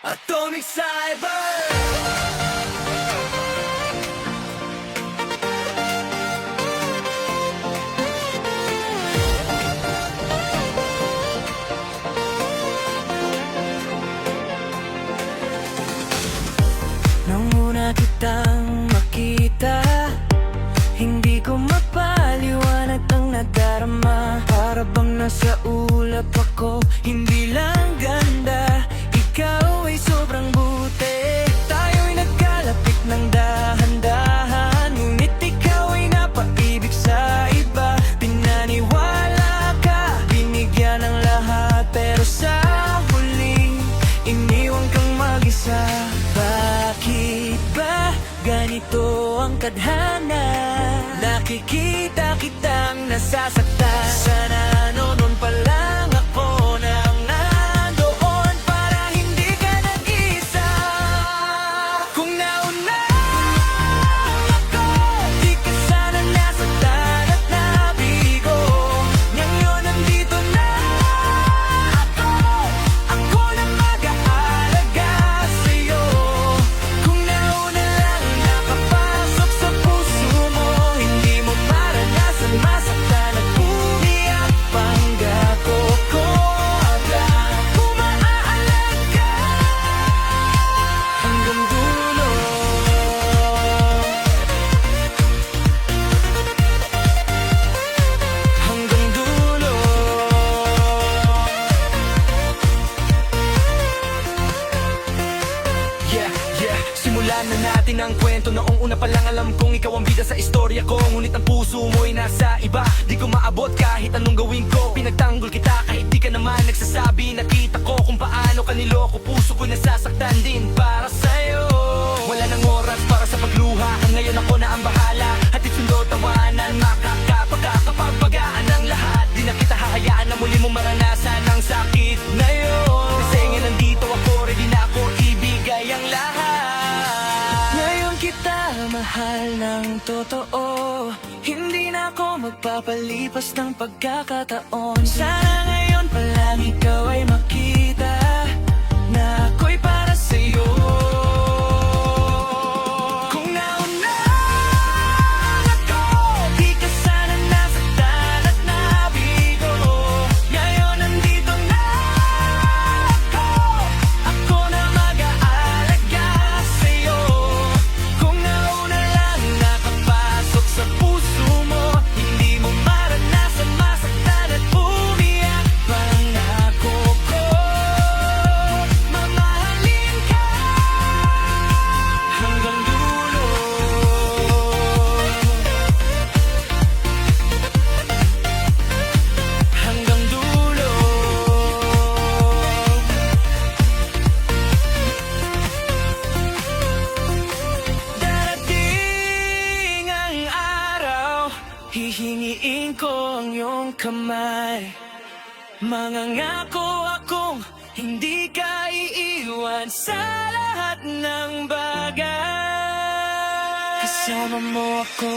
Atomic Cyber. Nung una kitang makita, hindi ko mapaliwanag ang nadarama. Para bang nasa ulap ako, hindi lang ganda, ikaw ay sobrang buti. Tayo'y nagkalapit ng dahan-dahan, ngunit ikaw ay napaibig sa iba. Pinaniwala ka, binigyan ng lahat, pero sa huli, iniwan kang mag-isa. Bakit ba ganito ang tadhana? Nakikita kitang nasasaktan. Sana noon pa lang ako nang nandoon para hindi ka nag-isa. Kung nauna ako, di ka sana nasaktan at nabigo. Ngayon nandito na ako, ako na mag-aalaga sa'yo. Kung nauna lang nakapasok sa puso mo, hindi mo maranasan masaktan at umiyak pangako ko agad. Umaalaga hanggang dulo. Hanggang dulo. Yeah, simulan na natin ang kwento. Noong una pa lang alam kong ikaw ang bida sa istorya ko. Ngunit ang puso mo'y nasa iba, di ko maabot kahit anong gawin ko. Pinagtanggol kita kahit di ka naman nagsasabi. Nakita ko kung paano ka niloko, puso ko nasasaktan din para sa'yo. Wala nang oras para sa pagluha, ngayon ako na ang bahala. Hatid sundo, tawanan, makakapagpagaan ang lahat. Di na kita hahayaan na muli mo maranasan ang sakit na yun. Kasi ngayon nandito ako, ready na ako ibigay ang lahat. Ngayon kita mahal ng totoo, hindi na ako magpapalipas ng pagkakataon. Sana ngayon pa lang ikaw ay makita na ako'y para sa'yo. Kung nauna ako, di ka sana nasaktan at nabigo. Ngayon nandito na ako, ako na mag-aalaga sa'yo. Kung nauna lang nakapasok sa puso mo, hindi mo maranasan masaktan at umiyak. Pangako ko, mamahalin ka hanggang dulo. Hanggang dulo. Darating ang araw, hihingiin ko ang iyong kamay. Mangangako akong hindi ka iiwan sa lahat ng bagay. Kasama mo ako.